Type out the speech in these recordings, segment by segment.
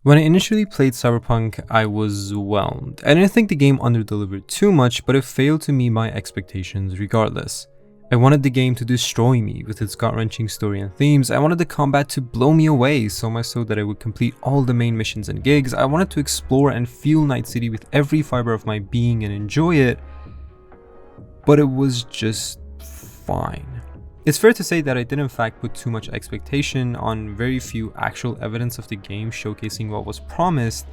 When I initially played Cyberpunk, I was whelmed. I didn't think the game underdelivered too much, but it failed to meet my expectations regardless. I wanted the game to destroy me with its gut-wrenching story and themes. I wanted the combat to blow me away, so much so that I would complete all the main missions and gigs. I wanted to explore and feel Night City with every fiber of my being and enjoy it, but it was just fine. It's fair to say that I did in fact put too much expectation on very few actual evidence of the game showcasing what was promised,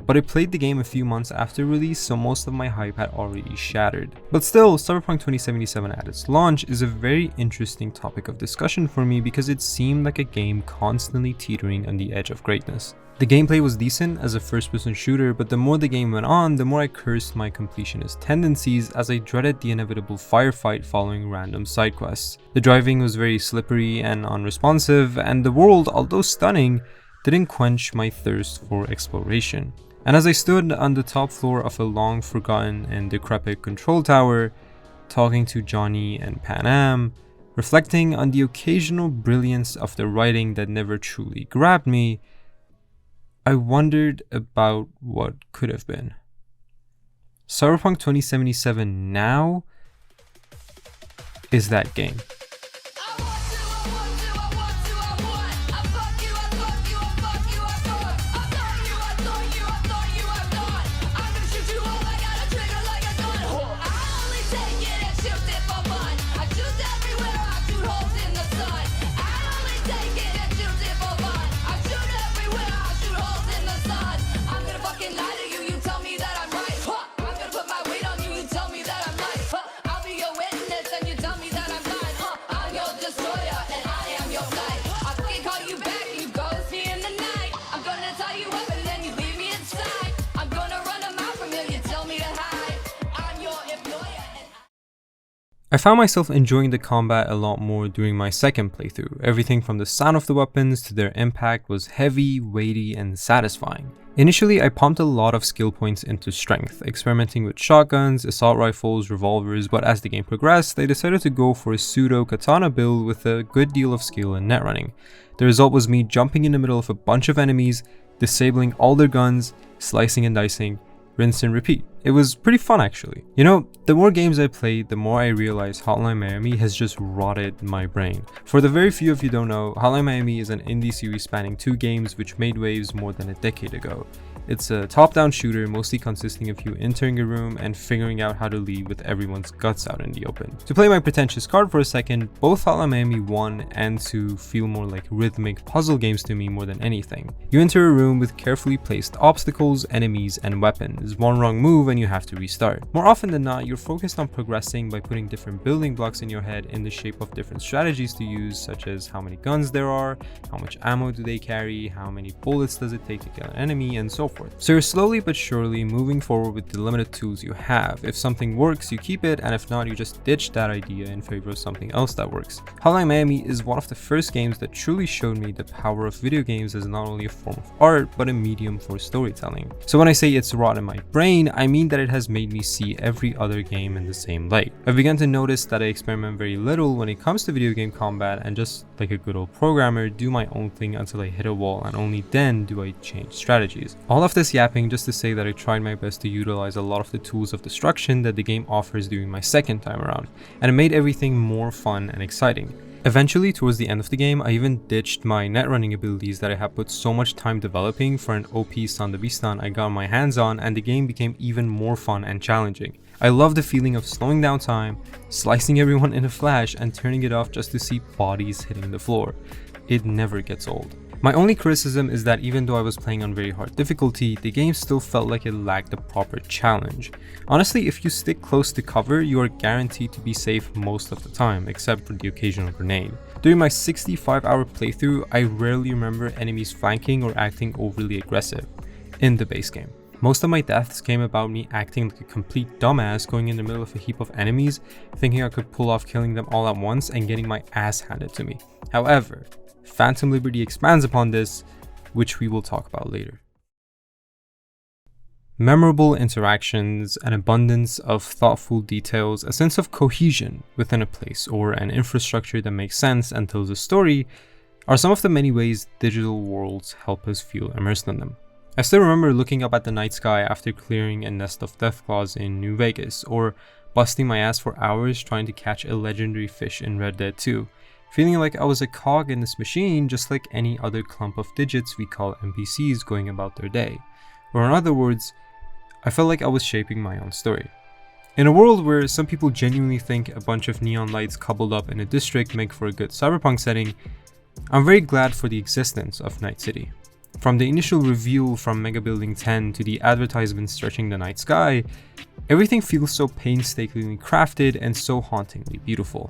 but I played the game a few months after release, so most of my hype had already shattered. But still, Cyberpunk 2077 at its launch is a very interesting topic of discussion for me because it seemed like a game constantly teetering on the edge of greatness. The gameplay was decent as a first-person shooter, but the more the game went on, the more I cursed my completionist tendencies as I dreaded the inevitable firefight following random side quests. The driving was very slippery and unresponsive, and the world, although stunning, didn't quench my thirst for exploration. And as I stood on the top floor of a long forgotten and decrepit control tower, talking to Johnny and Pan Am, reflecting on the occasional brilliance of the writing that never truly grabbed me, I wondered about what could have been. Cyberpunk 2077 now is that game. I found myself enjoying the combat a lot more during my second playthrough. Everything from the sound of the weapons to their impact was heavy, weighty, and satisfying. Initially, I pumped a lot of skill points into strength, experimenting with shotguns, assault rifles, revolvers, but as the game progressed, I decided to go for a pseudo katana build with a good deal of skill and net running. The result was me jumping in the middle of a bunch of enemies, disabling all their guns, slicing and dicing, rinse and repeat. It was pretty fun actually. You know, the more games I played, the more I realized Hotline Miami has just rotted my brain. For the very few of you don't know, Hotline Miami is an indie series spanning 2 games which made waves more than a decade ago. It's a top-down shooter mostly consisting of you entering a room and figuring out how to leave with everyone's guts out in the open. To play my pretentious card for a second, both Hotline Miami 1 and 2 feel more like rhythmic puzzle games to me more than anything. You enter a room with carefully placed obstacles, enemies, and weapons. One wrong move and you have to restart. More often than not, you're focused on progressing by putting different building blocks in your head in the shape of different strategies to use, such as how many guns there are, how much ammo do they carry, how many bullets does it take to kill an enemy, and so forth. So you're slowly but surely moving forward with the limited tools you have. If something works, you keep it, and if not, you just ditch that idea in favor of something else that works. Hotline Miami is one of the first games that truly showed me the power of video games as not only a form of art, but a medium for storytelling. So when I say it's rot in my brain, I mean that it has made me see every other game in the same light. I've begun to notice that I experiment very little when it comes to video game combat and just like a good old programmer, do my own thing until I hit a wall, and only then do I change strategies. All of this yapping just to say that I tried my best to utilize a lot of the tools of destruction that the game offers during my second time around, and it made everything more fun and exciting. Eventually, towards the end of the game, I even ditched my net running abilities that I had put so much time developing for an OP Sandavistan I got my hands on, and the game became even more fun and challenging. I love the feeling of slowing down time, slicing everyone in a flash, and turning it off just to see bodies hitting the floor. It never gets old. My only criticism is that even though I was playing on very hard difficulty, the game still felt like it lacked the proper challenge. Honestly, if you stick close to cover, you are guaranteed to be safe most of the time, except for the occasional grenade. During my 65-hour playthrough, I rarely remember enemies flanking or acting overly aggressive in the base game. Most of my deaths came about me acting like a complete dumbass, going in the middle of a heap of enemies, thinking I could pull off killing them all at once and getting my ass handed to me. However, Phantom Liberty expands upon this, which we will talk about later. Memorable interactions, an abundance of thoughtful details, a sense of cohesion within a place, or an infrastructure that makes sense and tells a story, are some of the many ways digital worlds help us feel immersed in them. I still remember looking up at the night sky after clearing a nest of Deathclaws in New Vegas, or busting my ass for hours trying to catch a legendary fish in Red Dead 2, feeling like I was a cog in this machine just like any other clump of digits we call NPCs going about their day. Or in other words, I felt like I was shaping my own story. In a world where some people genuinely think a bunch of neon lights coupled up in a district make for a good cyberpunk setting, I'm very glad for the existence of Night City. From the initial reveal from Mega Building 10 to the advertisement stretching the night sky, everything feels so painstakingly crafted and so hauntingly beautiful.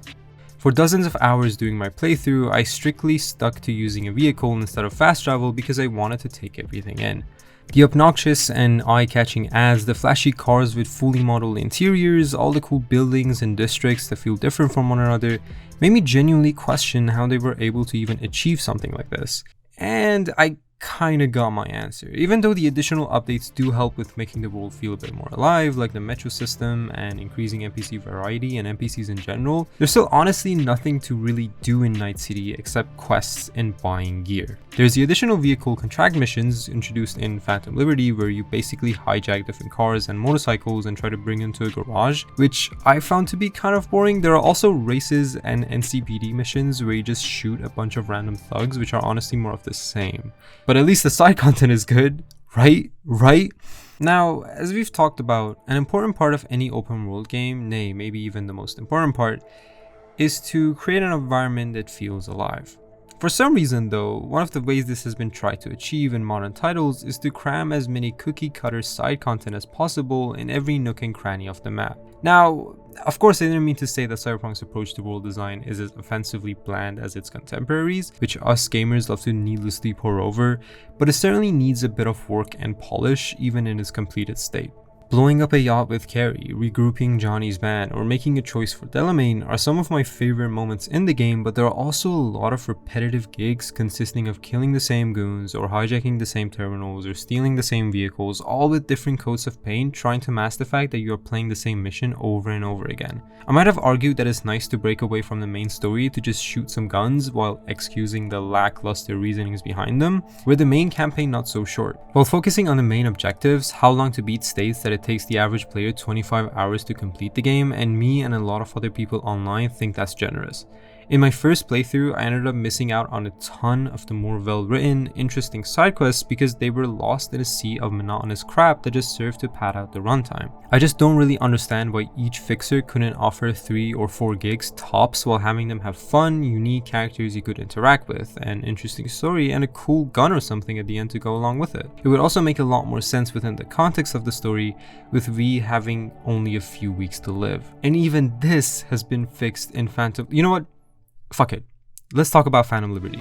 For dozens of hours during my playthrough, I strictly stuck to using a vehicle instead of fast travel because I wanted to take everything in. The obnoxious and eye-catching ads, the flashy cars with fully modeled interiors, all the cool buildings and districts that feel different from one another, made me genuinely question how they were able to even achieve something like this. And I kinda got my answer. Even though the additional updates do help with making the world feel a bit more alive, like the metro system and increasing NPC variety and NPCs in general, there's still honestly nothing to really do in Night City except quests and buying gear. There's the additional vehicle contract missions introduced in Phantom Liberty, where you basically hijack different cars and motorcycles and try to bring them to a garage, which I found to be kind of boring. There are also races and NCPD missions where you just shoot a bunch of random thugs, which are honestly more of the same. But at least the side content is good, right? Now, as we've talked about, an important part of any open world game, nay, maybe even the most important part, is to create an environment that feels alive. For some reason though, one of the ways this has been tried to achieve in modern titles is to cram as many cookie cutter side content as possible in every nook and cranny of the map. Now, of course I didn't mean to say that Cyberpunk's approach to world design is as offensively bland as its contemporaries, which us gamers love to needlessly pour over, but it certainly needs a bit of work and polish even in its completed state. Blowing up a yacht with Carrie, regrouping Johnny's band, or making a choice for Delamain are some of my favorite moments in the game, but there are also a lot of repetitive gigs consisting of killing the same goons, or hijacking the same terminals, or stealing the same vehicles, all with different coats of paint, trying to mask the fact that you are playing the same mission over and over again. I might have argued that it's nice to break away from the main story to just shoot some guns while excusing the lackluster reasonings behind them, where the main campaign not so short. While focusing on the main objectives, How Long to Beat states that it takes the average player 25 hours to complete the game, and me and a lot of other people online think that's generous. In my first playthrough, I ended up missing out on a ton of the more well-written, interesting side quests because they were lost in a sea of monotonous crap that just served to pad out the runtime. I just don't really understand why each fixer couldn't offer 3 or 4 gigs tops while having them have fun, unique characters you could interact with, an interesting story, and a cool gun or something at the end to go along with it. It would also make a lot more sense within the context of the story, with V having only a few weeks to live. And even this has been fixed in Phantom. You know what? Fuck it. Let's talk about Phantom Liberty.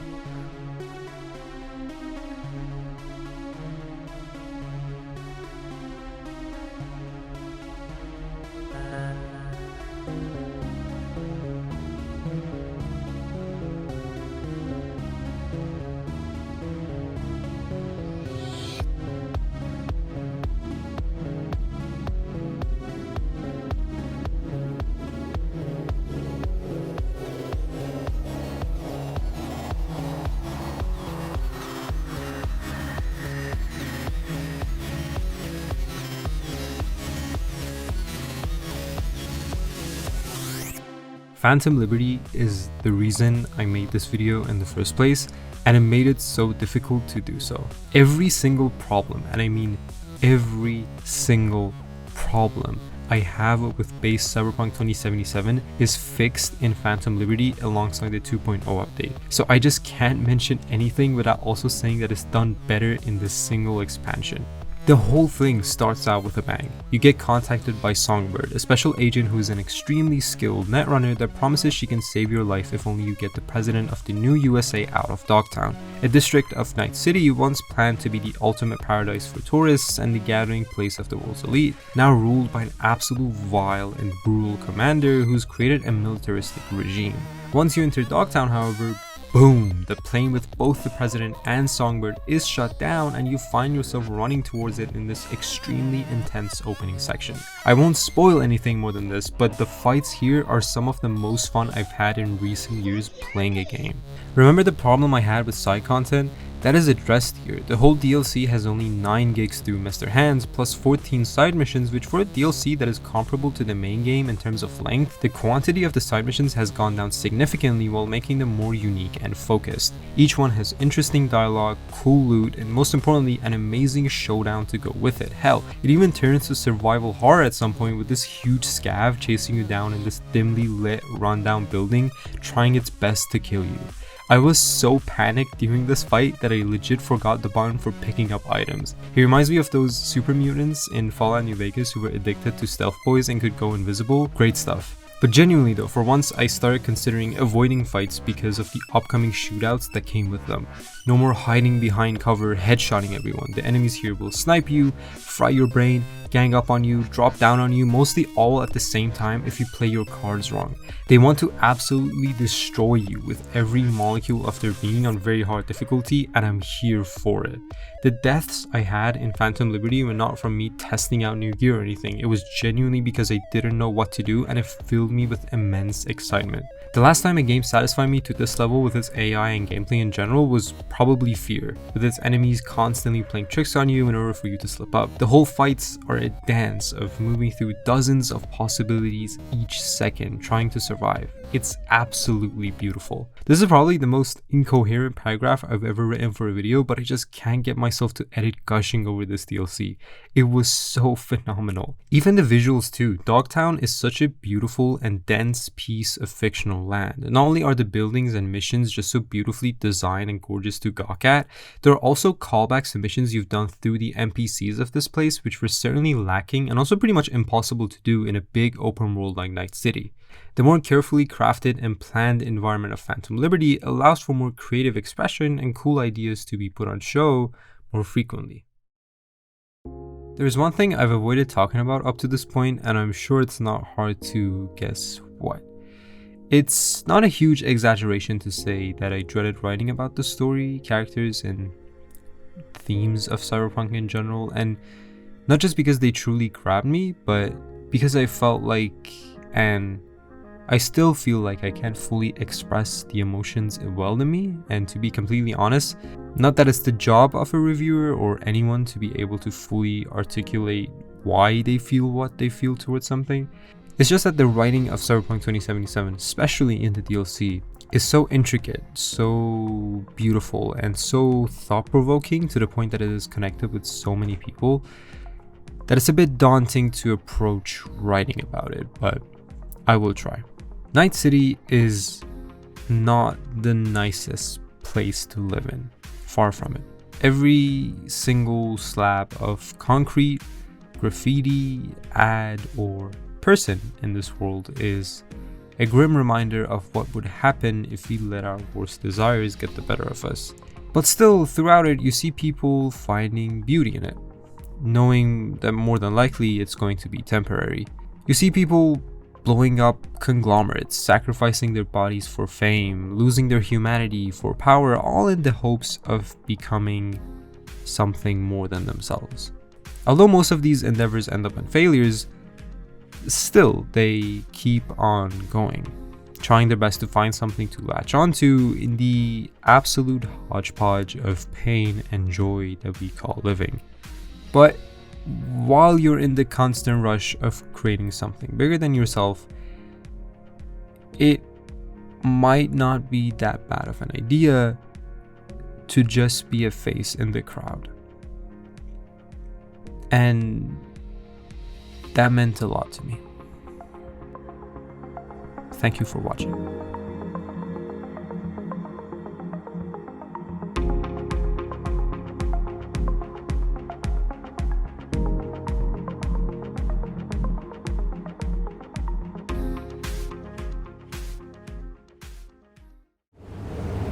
Phantom Liberty is the reason I made this video in the first place, and it made it so difficult to do so. Every single problem, and I mean every single problem I have with base Cyberpunk 2077 is fixed in Phantom Liberty alongside the 2.0 update. So I just can't mention anything without also saying that it's done better in this single expansion. The whole thing starts out with a bang. You get contacted by Songbird, a special agent who is an extremely skilled netrunner that promises she can save your life if only you get the president of the new USA out of Dogtown, a district of Night City once planned to be the ultimate paradise for tourists and the gathering place of the world's elite, now ruled by an absolute vile and brutal commander who's created a militaristic regime. Once you enter Dogtown, however, boom, the plane with both the president and Songbird is shut down and you find yourself running towards it in this extremely intense opening section. I won't spoil anything more than this, but the fights here are some of the most fun I've had in recent years playing a game. Remember the problem I had with side content? that is addressed here. The whole DLC has only 9 gigs through Mr. Hands plus 14 side missions, which for a DLC that is comparable to the main game in terms of length, the quantity of the side missions has gone down significantly while making them more unique and focused. Each one has interesting dialogue, cool loot, and most importantly an amazing showdown to go with it. Hell, it even turns to survival horror at some point with this huge scav chasing you down in this dimly lit rundown building, trying its best to kill you. I was so panicked during this fight that I legit forgot the button for picking up items. He reminds me of those super mutants in Fallout New Vegas who were addicted to stealth boys and could go invisible. Great stuff. But genuinely though, for once I started considering avoiding fights because of the upcoming shootouts that came with them. No more hiding behind cover, headshotting everyone. The enemies here will snipe you, fry your brain, gang up on you, drop down on you, mostly all at the same time if you play your cards wrong. They want to absolutely destroy you with every molecule of their being on very hard difficulty, and I'm here for it. The deaths I had in Phantom Liberty were not from me testing out new gear or anything, it was genuinely because I didn't know what to do and it filled me with immense excitement. The last time a game satisfied me to this level with its AI and gameplay in general was probably Fear, with its enemies constantly playing tricks on you in order for you to slip up. The whole fights are a dance of moving through dozens of possibilities each second trying to survive. It's absolutely beautiful. This is probably the most incoherent paragraph I've ever written for a video, but I just can't get myself to edit gushing over this DLC. It was so phenomenal. Even the visuals too. Dogtown is such a beautiful and dense piece of fictional land. Not only are the buildings and missions just so beautifully designed and gorgeous to gawk at, there are also callbacks to missions you've done through the NPCs of this place, which were certainly lacking and also pretty much impossible to do in a big open world like Night City. The more carefully crafted and planned environment of Phantom Liberty allows for more creative expression and cool ideas to be put on show more frequently. There's one thing I've avoided talking about up to this point, and I'm sure it's not hard to guess what. It's not a huge exaggeration to say that I dreaded writing about the story, characters, and themes of Cyberpunk in general, and not just because they truly grabbed me, but because I felt like, and I still feel like I can't fully express the emotions it welled in me, and to be completely honest, not that it's the job of a reviewer or anyone to be able to fully articulate why they feel what they feel towards something. It's just that the writing of Cyberpunk 2077, especially in the DLC, is so intricate, so beautiful, and so thought-provoking to the point that it is connected with so many people that it's a bit daunting to approach writing about it, but I will try. Night City is not the nicest place to live in, far from it. Every single slab of concrete, graffiti, ad, or person in this world is a grim reminder of what would happen if we let our worst desires get the better of us. But still, throughout it, you see people finding beauty in it, knowing that more than likely it's going to be temporary. You see people blowing up conglomerates, sacrificing their bodies for fame, losing their humanity for power, all in the hopes of becoming something more than themselves. Although most of these endeavors end up in failures, still they keep on going, trying their best to find something to latch onto in the absolute hodgepodge of pain and joy that we call living. But while you're in the constant rush of creating something bigger than yourself, it might not be that bad of an idea to just be a face in the crowd. And that meant a lot to me. Thank you for watching.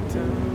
Time.